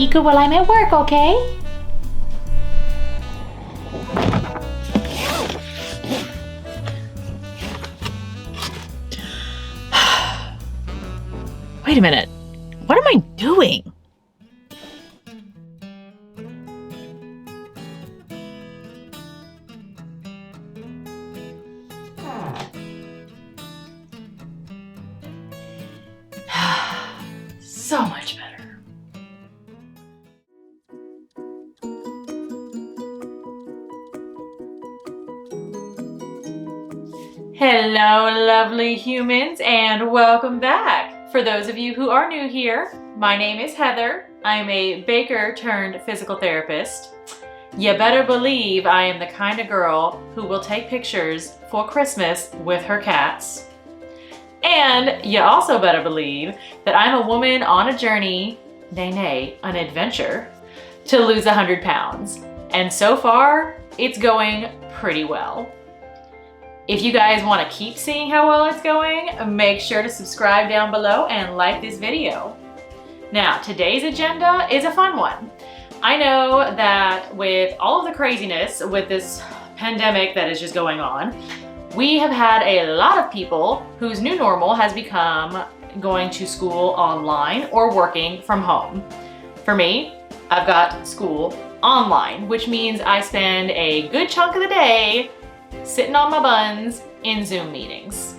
eco while I'm at work, okay? Wait a minute. What am I doing? So much better. Hello, lovely humans, and welcome back. For those of you who are new here, my name is Heather. I'm a baker turned physical therapist. You better believe I am the kind of girl who will take pictures for Christmas with her cats. And you also better believe that I'm a woman on a journey, nay, an adventure, to lose 100 pounds. And so far, it's going pretty well. If you guys want to keep seeing how well it's going, make sure to subscribe down below and like this video. Now, today's agenda is a fun one. I know that with all of the craziness with this pandemic that is just going on, we have had a lot of people whose new normal has become going to school online or working from home. For me, I've got school online, which means I spend a good chunk of the day sitting on my buns in Zoom meetings.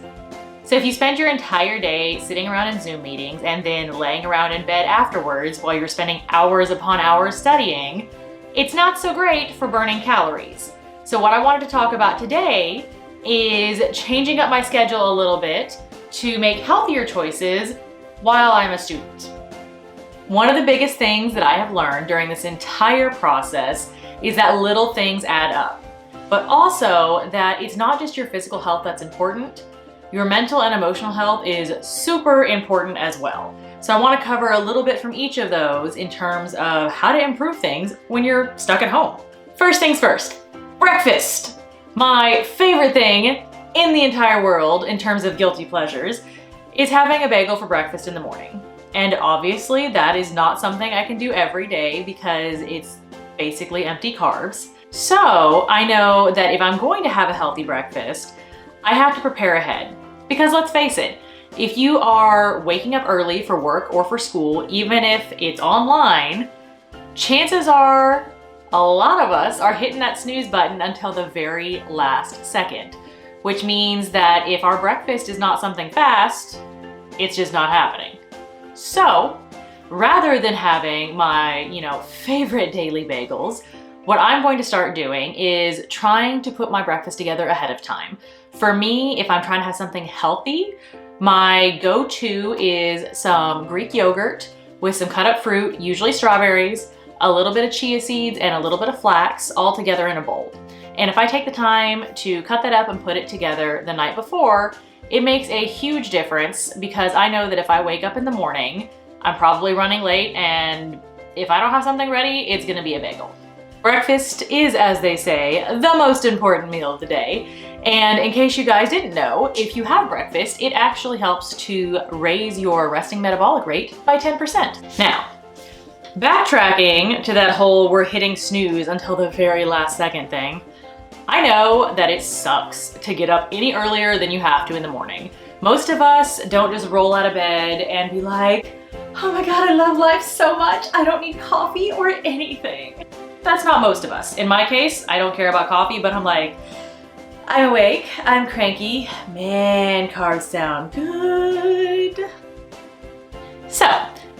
So if you spend your entire day sitting around in Zoom meetings and then laying around in bed afterwards while you're spending hours upon hours studying, it's not so great for burning calories. So what I wanted to talk about today is changing up my schedule a little bit to make healthier choices while I'm a student. One of the biggest things that I have learned during this entire process is that little things add up, but also that it's not just your physical health that's important. Your mental and emotional health is super important as well. So I want to cover a little bit from each of those in terms of how to improve things when you're stuck at home. First things first, breakfast. My favorite thing in the entire world in terms of guilty pleasures is having a bagel for breakfast in the morning. And obviously that is not something I can do every day because it's basically empty carbs. So I know that if I'm going to have a healthy breakfast, I have to prepare ahead. Because let's face it, if you are waking up early for work or for school, even if it's online, chances are a lot of us are hitting that snooze button until the very last second, which means that if our breakfast is not something fast, it's just not happening. So rather than having my, favorite daily bagels, what I'm going to start doing is trying to put my breakfast together ahead of time. For me, if I'm trying to have something healthy, my go-to is some Greek yogurt with some cut up fruit, usually strawberries, a little bit of chia seeds, and a little bit of flax all together in a bowl. And if I take the time to cut that up and put it together the night before, it makes a huge difference because I know that if I wake up in the morning, I'm probably running late, and if I don't have something ready, it's gonna be a bagel. Breakfast is, as they say, the most important meal of the day. And in case you guys didn't know, if you have breakfast, it actually helps to raise your resting metabolic rate by 10%. Now, backtracking to that whole we're hitting snooze until the very last second thing, I know that it sucks to get up any earlier than you have to in the morning. Most of us don't just roll out of bed and be like, oh my God, I love life so much, I don't need coffee or anything. That's not most of us. In my case, I don't care about coffee, but I'm like, I'm awake, I'm cranky, man, carbs sound good. So,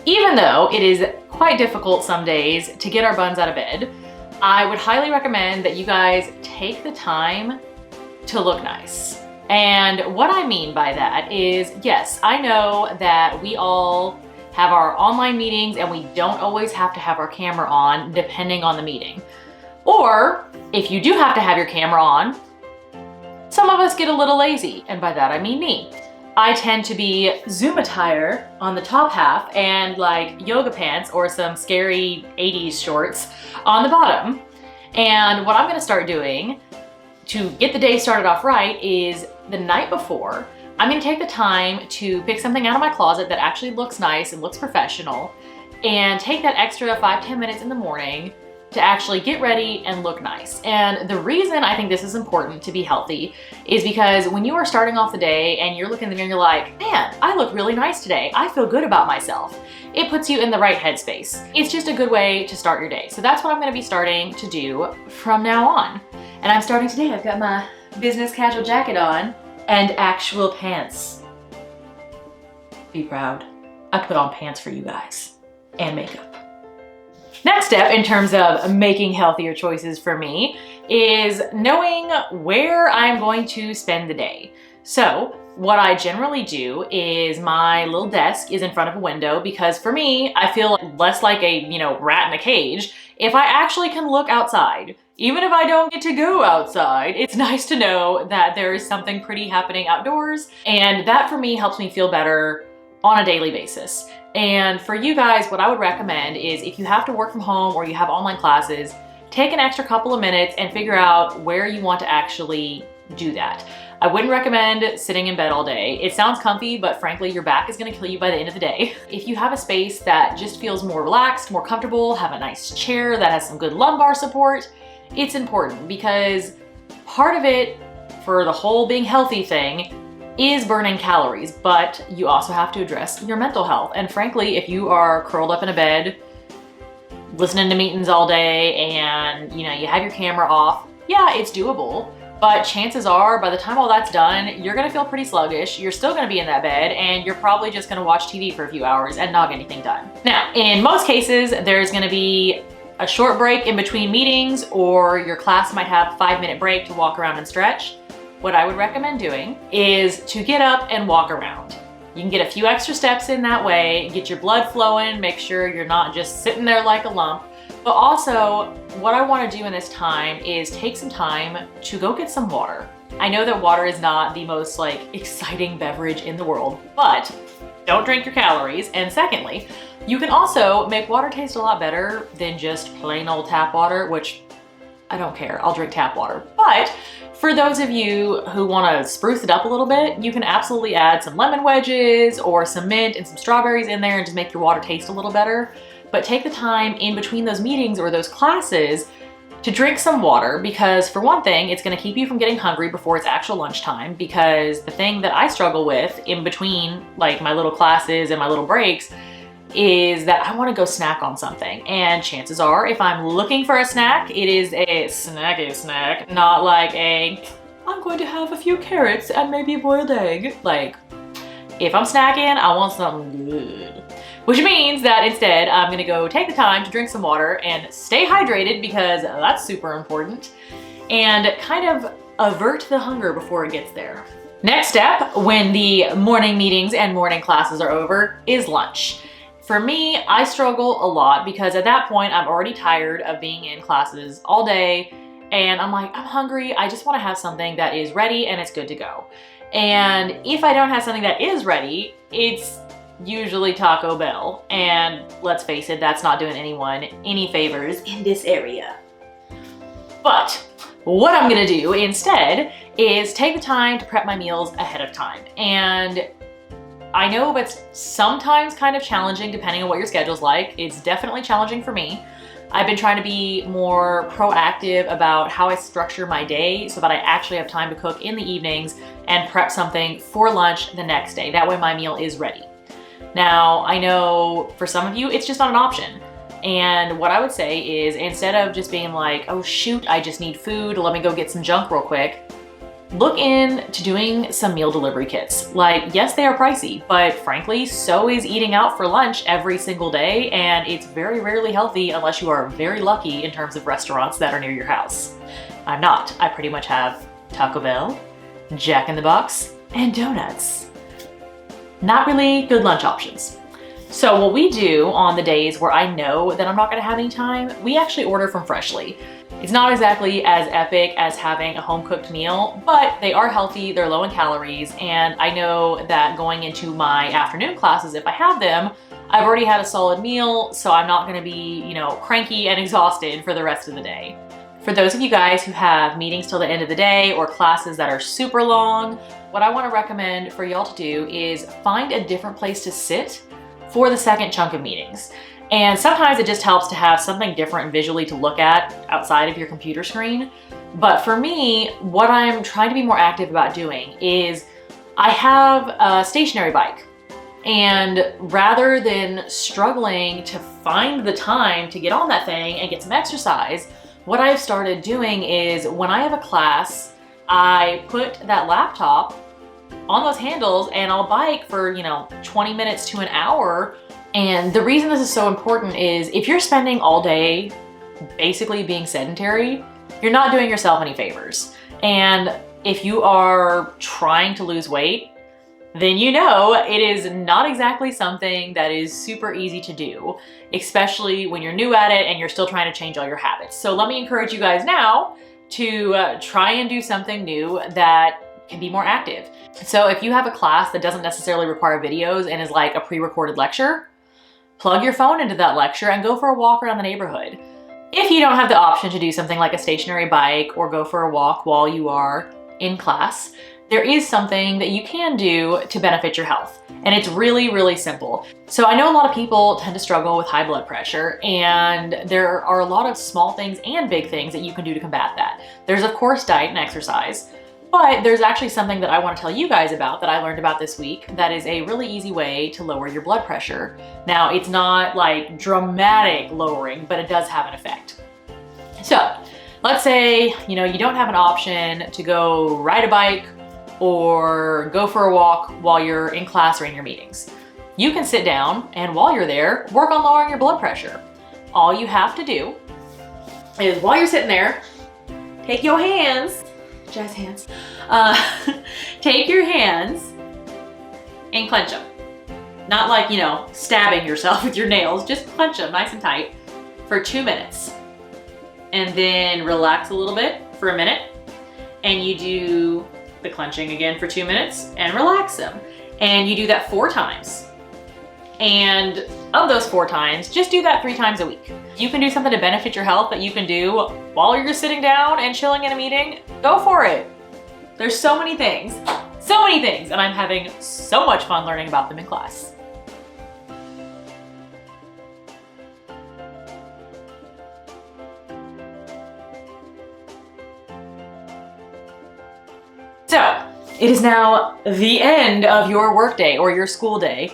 even though it is quite difficult some days to get our buns out of bed, I would highly recommend that you guys take the time to look nice. And what I mean by that is, yes, I know that we all have our online meetings and we don't always have to have our camera on depending on the meeting. Or if you do have to have your camera on, some of us get a little lazy, and by that I mean me. I tend to be Zoom attire on the top half and like yoga pants or some scary 80s shorts on the bottom. And what I'm gonna start doing to get the day started off right is the night before, I'm gonna take the time to pick something out of my closet that actually looks nice and looks professional and take that extra 5-10 minutes in the morning to actually get ready and look nice. And the reason I think this is important to be healthy is because when you are starting off the day and you're looking in the mirror and you're like, man, I look really nice today. I feel good about myself. It puts you in the right headspace. It's just a good way to start your day. So that's what I'm gonna be starting to do from now on. And I'm starting today. I've got my business casual jacket on and actual pants. Be proud. I put on pants for you guys and makeup. Next step in terms of making healthier choices for me is knowing where I'm going to spend the day. So what I generally do is my little desk is in front of a window because for me, I feel less like a, rat in a cage if I actually can look outside. Even if I don't get to go outside, it's nice to know that there is something pretty happening outdoors, and that for me helps me feel better on a daily basis. And for you guys, what I would recommend is if you have to work from home or you have online classes, take an extra couple of minutes and figure out where you want to actually do that. I wouldn't recommend sitting in bed all day. It sounds comfy, but frankly, your back is gonna kill you by the end of the day. If you have a space that just feels more relaxed, more comfortable, have a nice chair that has some good lumbar support, it's important because part of it for the whole being healthy thing is burning calories, but you also have to address your mental health. And frankly, if you are curled up in a bed, listening to meetings all day and you have your camera off, yeah, it's doable. But chances are by the time all that's done, you're gonna feel pretty sluggish. You're still gonna be in that bed and you're probably just gonna watch TV for a few hours and not get anything done. Now, in most cases, there's gonna be a short break in between meetings or your class might have a 5-minute break to walk around and stretch. What I would recommend doing is to get up and walk around. You can get a few extra steps in that way, get your blood flowing, make sure you're not just sitting there like a lump. But also, what I want to do in this time is take some time to go get some water. I know that water is not the most exciting beverage in the world, but don't drink your calories. And secondly, you can also make water taste a lot better than just plain old tap water, which I don't care, I'll drink tap water. But for those of you who want to spruce it up a little bit, you can absolutely add some lemon wedges or some mint and some strawberries in there and just make your water taste a little better. But take the time in between those meetings or those classes to drink some water because for one thing, it's going to keep you from getting hungry before it's actual lunchtime, because the thing that I struggle with in between my little classes and my little breaks is that I want to go snack on something. And chances are if I'm looking for a snack, it is a snacky snack, not like I'm going to have a few carrots and maybe a boiled egg. If I'm snacking, I want something good. Which means that instead I'm gonna go take the time to drink some water and stay hydrated because that's super important, and kind of avert the hunger before it gets there. Next step, when the morning meetings and morning classes are over, is lunch. For me, I struggle a lot because at that point I'm already tired of being in classes all day and I'm like, I'm hungry, I just wanna have something that is ready and it's good to go. And if I don't have something that is ready, it's usually Taco Bell. And let's face it, that's not doing anyone any favors in this area. But what I'm gonna do instead is take the time to prep my meals ahead of time. And I know it's sometimes kind of challenging depending on what your schedule's like. It's definitely challenging for me. I've been trying to be more proactive about how I structure my day so that I actually have time to cook in the evenings and prep something for lunch the next day. That way my meal is ready. Now, I know for some of you, it's just not an option. And what I would say is instead of just being like, oh shoot, I just need food, let me go get some junk real quick, look into doing some meal delivery kits. Yes, they are pricey, but frankly, so is eating out for lunch every single day, and it's very rarely healthy unless you are very lucky in terms of restaurants that are near your house. I'm not. I pretty much have Taco Bell, Jack in the Box, and donuts. Not really good lunch options. So what we do on the days where I know that I'm not gonna have any time, we actually order from Freshly. It's not exactly as epic as having a home-cooked meal, but they are healthy, they're low in calories, and I know that going into my afternoon classes, if I have them, I've already had a solid meal, so I'm not gonna be, cranky and exhausted for the rest of the day. For those of you guys who have meetings till the end of the day or classes that are super long, what I wanna recommend for y'all to do is find a different place to sit for the second chunk of meetings. And sometimes it just helps to have something different visually to look at outside of your computer screen. But for me, what I'm trying to be more active about doing is I have a stationary bike. And rather than struggling to find the time to get on that thing and get some exercise, what I've started doing is when I have a class, I put that laptop on those handles and I'll bike for, 20 minutes to an hour. And the reason this is so important is if you're spending all day basically being sedentary, you're not doing yourself any favors. And if you are trying to lose weight, then it is not exactly something that is super easy to do, especially when you're new at it and you're still trying to change all your habits. So let me encourage you guys now to try and do something new that can be more active. So if you have a class that doesn't necessarily require videos and is like a pre-recorded lecture, plug your phone into that lecture and go for a walk around the neighborhood. If you don't have the option to do something like a stationary bike or go for a walk while you are in class, there is something that you can do to benefit your health. And it's really, really simple. So I know a lot of people tend to struggle with high blood pressure, and there are a lot of small things and big things that you can do to combat that. There's of course diet and exercise, but there's actually something that I want to tell you guys about that I learned about this week that is a really easy way to lower your blood pressure. Now, it's not like dramatic lowering, but it does have an effect. So let's say, you don't have an option to go ride a bike or go for a walk while you're in class or in your meetings. You can sit down and while you're there, work on lowering your blood pressure. All you have to do is while you're sitting there, take your hands, jazz hands, take your hands and clench them. Not like, stabbing yourself with your nails, just clench them nice and tight for 2 minutes. And then relax a little bit for a minute. And you do the clenching again for 2 minutes and relax them. And you do that 4 times. And of those 4 times, just do that 3 times a week. You can do something to benefit your health that you can do while you're sitting down and chilling in a meeting, go for it. There's so many things, and I'm having so much fun learning about them in class. So, it is now the end of your workday or your school day.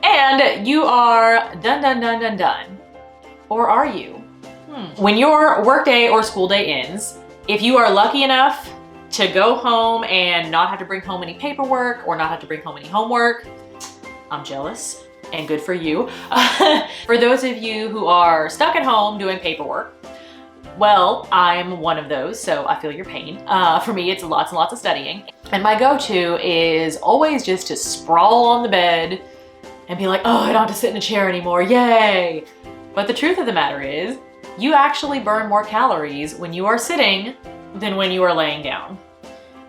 And you are done. Or are you? When your workday or school day ends, if you are lucky enough to go home and not have to bring home any paperwork or not have to bring home any homework, I'm jealous and good for you. For those of you who are stuck at home doing paperwork, well, I'm one of those, so I feel your pain. For me, it's lots and lots of studying. And my go-to is always just to sprawl on the bed and be like, oh, I don't have to sit in a chair anymore, yay! But the truth of the matter is, you actually burn more calories when you are sitting than when you are laying down.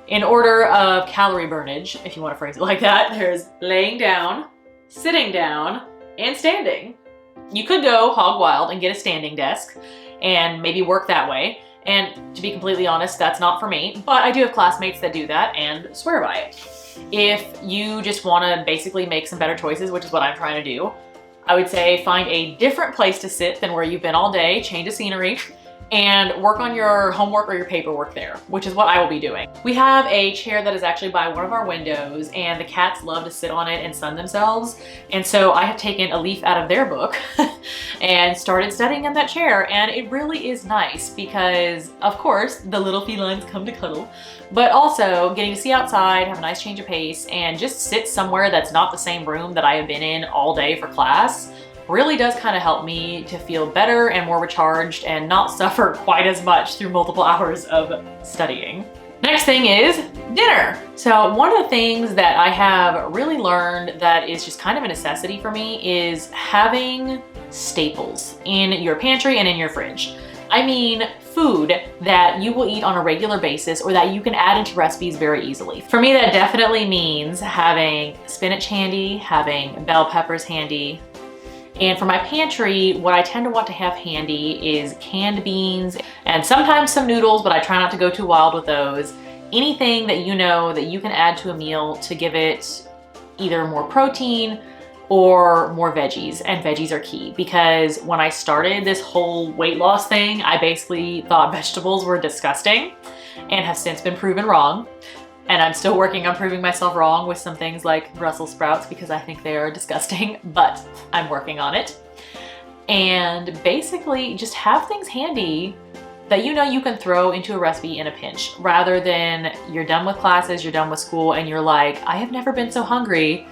In order of calorie burnage, if you want to phrase it like that, there's laying down, sitting down, and standing. You could go hog wild and get a standing desk and maybe work that way. And to be completely honest, that's not for me, but I do have classmates that do that and swear by it. If you just want to basically make some better choices, which is what I'm trying to do, I would say find a different place to sit than where you've been all day, change of scenery, and work on your homework or your paperwork there, which is what I will be doing. We have a chair that is actually by one of our windows, and the cats love to sit on it and sun themselves. And so I have taken a leaf out of their book and started studying in that chair. And it really is nice because, of course, the little felines come to cuddle, but also getting to see outside, have a nice change of pace, and just sit somewhere that's not the same room that I have been in all day for class really does kind of help me to feel better and more recharged and not suffer quite as much through multiple hours of studying. Next thing is dinner. So one of the things that I have really learned that is just kind of a necessity for me is having staples in your pantry and in your fridge. I mean food that you will eat on a regular basis or that you can add into recipes very easily. For me, that definitely means having spinach handy, having bell peppers handy. And for my pantry, what I tend to want to have handy is canned beans and sometimes some noodles, but I try not to go too wild with those. Anything that you know that you can add to a meal to give it either more protein or more veggies, and veggies are key because when I started this whole weight loss thing, I basically thought vegetables were disgusting and have since been proven wrong. And I'm still working on proving myself wrong with some things like Brussels sprouts because I think they are disgusting, but I'm working on it. And basically just have things handy that you know you can throw into a recipe in a pinch, rather than you're done with classes, you're done with school, and you're like, I have never been so hungry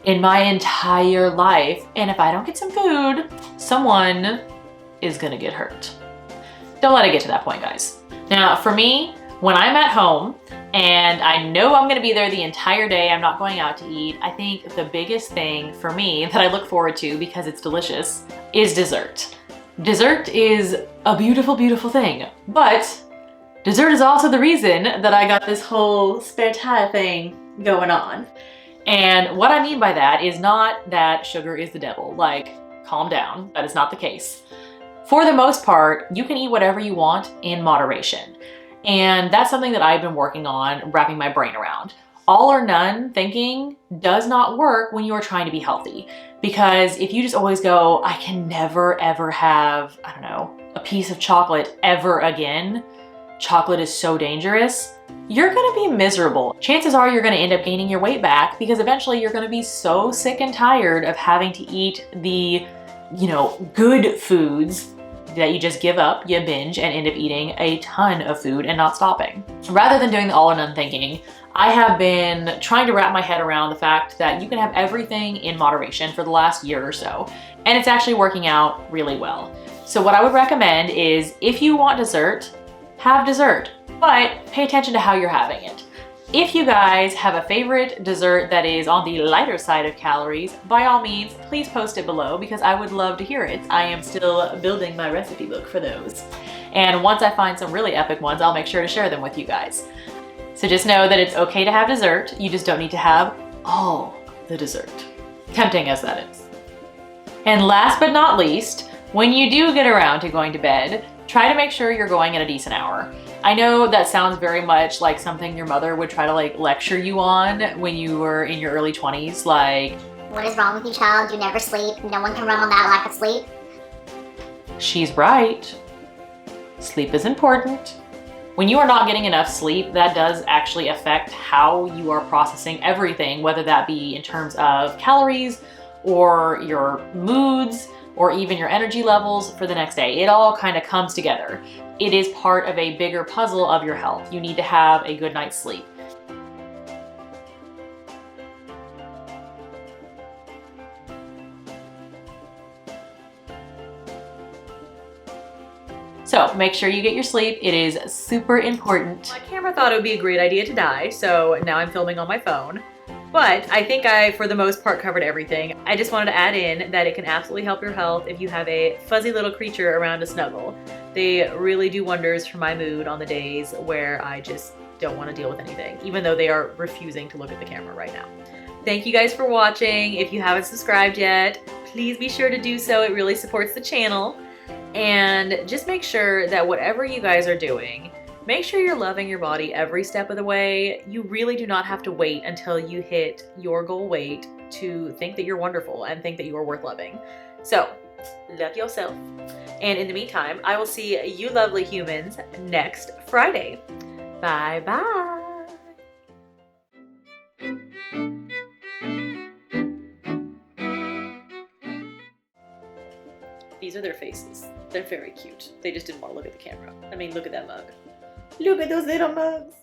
in my entire life, and if I don't get some food, someone is gonna get hurt. Don't let it get to that point, guys. Now, for me, when I'm at home and I know I'm gonna be there the entire day, I'm not going out to eat, I think the biggest thing for me that I look forward to because it's delicious is dessert. Dessert is a beautiful, beautiful thing, but dessert is also the reason that I got this whole spare tire thing going on. And what I mean by that is not that sugar is the devil, like, calm down, that is not the case. For the most part, you can eat whatever you want in moderation. And that's something that I've been working on wrapping my brain around. All or none thinking does not work when you are trying to be healthy. Because if you just always go, I can never ever have, I don't know, a piece of chocolate ever again, chocolate is so dangerous, you're gonna be miserable. Chances are you're gonna end up gaining your weight back because eventually you're gonna be so sick and tired of having to eat the, good foods that you just give up, you binge, and end up eating a ton of food and not stopping. Rather than doing the all or none thinking, I have been trying to wrap my head around the fact that you can have everything in moderation for the last year or so, and it's actually working out really well. So what I would recommend is if you want dessert, have dessert, but pay attention to how you're having it. If you guys have a favorite dessert that is on the lighter side of calories, by all means, please post it below because I would love to hear it. I am still building my recipe book for those. And once I find some really epic ones, I'll make sure to share them with you guys. So just know that it's okay to have dessert, you just don't need to have all the dessert. Tempting as that is. And last but not least, when you do get around to going to bed, try to make sure you're going at a decent hour. I know that sounds very much like something your mother would try to lecture you on when you were in your early 20s, like, what is wrong with you, child? You never sleep. No one can run on that lack of sleep. She's right. Sleep is important. When you are not getting enough sleep, that does actually affect how you are processing everything, whether that be in terms of calories or your moods or even your energy levels for the next day. It all kind of comes together. It is part of a bigger puzzle of your health. You need to have a good night's sleep. So make sure you get your sleep. It is super important. My camera thought it would be a great idea to die, so now I'm filming on my phone. But I think I, for the most part, covered everything. I just wanted to add in that it can absolutely help your health if you have a fuzzy little creature around to snuggle. They really do wonders for my mood on the days where I just don't want to deal with anything, even though they are refusing to look at the camera right now. Thank you guys for watching. If you haven't subscribed yet, please be sure to do so. It really supports the channel. And just make sure that whatever you guys are doing, make sure you're loving your body every step of the way. You really do not have to wait until you hit your goal weight to think that you're wonderful and think that you are worth loving. So, love yourself. And in the meantime, I will see you lovely humans next Friday. Bye-bye. These are their faces. They're very cute. They just didn't want to look at the camera. I mean, look at that mug. Look at those little mugs.